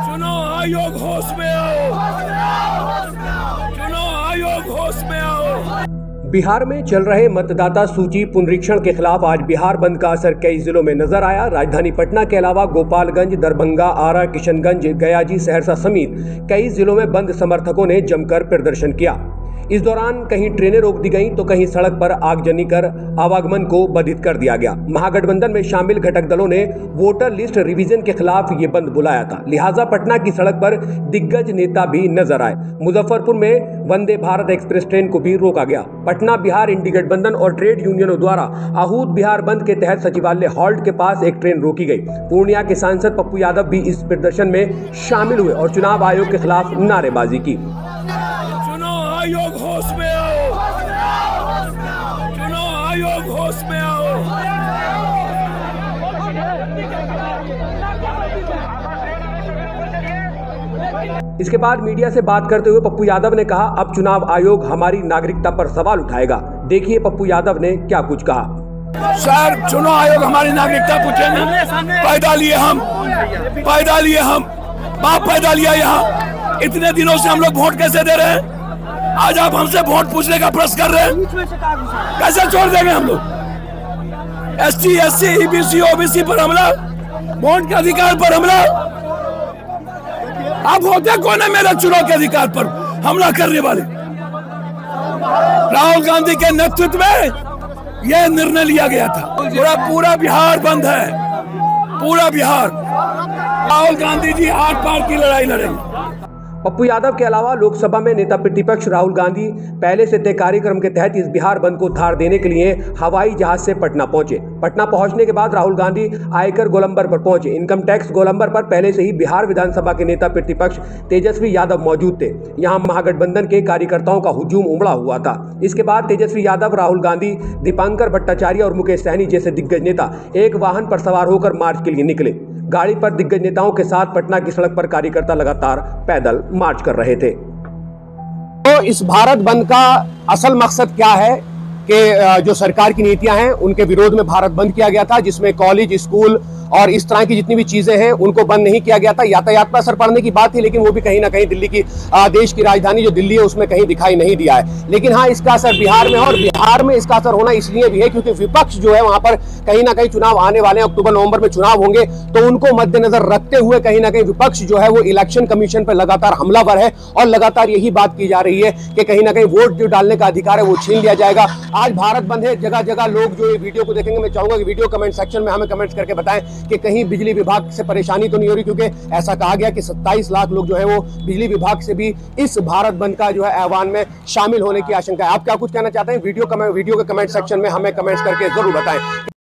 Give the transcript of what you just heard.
चुनाव आयोग होश में आओ, चुनाव आयोग होश में आओ। बिहार में चल रहे मतदाता सूची पुनरीक्षण के खिलाफ आज बिहार बंद का असर कई जिलों में नजर आया। राजधानी पटना के अलावा गोपालगंज, दरभंगा, आरा, किशनगंज, गयाजी, सहरसा समेत कई जिलों में बंद समर्थकों ने जमकर प्रदर्शन किया। इस दौरान कहीं ट्रेनें रोक दी गईं तो कहीं सड़क पर आगजनी कर आवागमन को बाधित कर दिया गया। महागठबंधन में शामिल घटक दलों ने वोटर लिस्ट रिवीजन के खिलाफ ये बंद बुलाया था, लिहाजा पटना की सड़क पर दिग्गज नेता भी नजर आए। मुजफ्फरपुर में वंदे भारत एक्सप्रेस ट्रेन को भी रोका गया। पटना बिहार इंडी गठबंधन और ट्रेड यूनियनों द्वारा आहूत बिहार बंद के तहत सचिवालय हॉल्ट के पास एक ट्रेन रोकी गई। पूर्णिया के सांसद पप्पू यादव भी इस प्रदर्शन में शामिल हुए और चुनाव आयोग के खिलाफ नारेबाजी की। आयोग होश में आओ, चुनाव आयोग होश में आओ। इसके बाद मीडिया से बात करते हुए पप्पू यादव ने कहा, अब चुनाव आयोग हमारी नागरिकता पर सवाल उठाएगा। देखिए पप्पू यादव ने क्या कुछ कहा। सर, चुनाव आयोग हमारी नागरिकता पूछेंगे। पैदा लिए हम बाप पैदा लिया यहाँ। इतने दिनों से हम लोग वोट कैसे दे रहे हैं? आज आप हमसे वोट पूछने का प्रश्न कर रहे हैं, कैसे छोड़ देंगे हम लोग? SC, SC, EBC, OBC पर हमला, वोट के अधिकार पर हमला। आप होते कौन है मेरे चुनाव के अधिकार पर हमला करने वाले? राहुल गांधी के नेतृत्व में यह निर्णय लिया गया था। पूरा बिहार बंद है, पूरा बिहार। राहुल गांधी जी आर पार की लड़ाई लड़ेंगे। पप्पू यादव के अलावा लोकसभा में नेता प्रतिपक्ष राहुल गांधी पहले से तय कार्यक्रम के तहत इस बिहार बंद को धार देने के लिए हवाई जहाज से पटना पहुंचे। पटना पहुंचने के बाद राहुल गांधी आयकर गोलंबर पर पहुंचे। इनकम टैक्स गोलंबर पर पहले से ही बिहार विधानसभा के नेता प्रतिपक्ष तेजस्वी यादव मौजूद थे। यहां महागठबंधन के कार्यकर्ताओं का हुजूम उमड़ा हुआ था। इसके बाद तेजस्वी यादव, राहुल गांधी, दीपांकर भट्टाचार्य और मुकेश सहनी जैसे दिग्गज नेता एक वाहन पर सवार होकर मार्च के लिए निकले। गाड़ी पर दिग्गज नेताओं के साथ पटना की सड़क पर कार्यकर्ता लगातार पैदल मार्च कर रहे थे। तो इस भारत बंद का असल मकसद क्या है कि जो सरकार की नीतियां हैं उनके विरोध में भारत बंद किया गया था, जिसमें कॉलेज, स्कूल और इस तरह की जितनी भी चीजें हैं उनको बंद नहीं किया गया था। यातायात पर असर पड़ने की बात थी, लेकिन वो भी कहीं ना कहीं दिल्ली की देश की राजधानी जो दिल्ली है उसमें कहीं दिखाई नहीं दिया है। लेकिन हाँ, इसका असर बिहार में, और बिहार में इसका असर होना इसलिए भी है क्योंकि विपक्ष जो है वहां पर कहीं ना कहीं चुनाव आने वाले हैं, अक्टूबर नवंबर में चुनाव होंगे, तो उनको मद्देनजर रखते हुए कहीं ना कहीं विपक्ष जो है वो इलेक्शन कमीशन पर लगातार हमलावर है और लगातार यही बात की जा रही है कि कहीं ना कहीं वोट जो डालने का अधिकार है वो छीन लिया जाएगा। आज भारत बंद है, जगह जगह लोग जो ये वीडियो को देखेंगे, मैं चाहूंगा कि वीडियो कमेंट सेक्शन में हमें कमेंट्स करके बताएं कि कहीं बिजली विभाग से परेशानी तो नहीं हो रही, क्योंकि ऐसा कहा गया कि 27 लाख लोग जो है वो बिजली विभाग से भी इस भारत बंद का जो है ऐलान में शामिल होने की आशंका है। आप क्या कुछ कहना चाहते हैं? वीडियो के कमेंट सेक्शन में हमें कमेंट्स करके जरूर बताएं।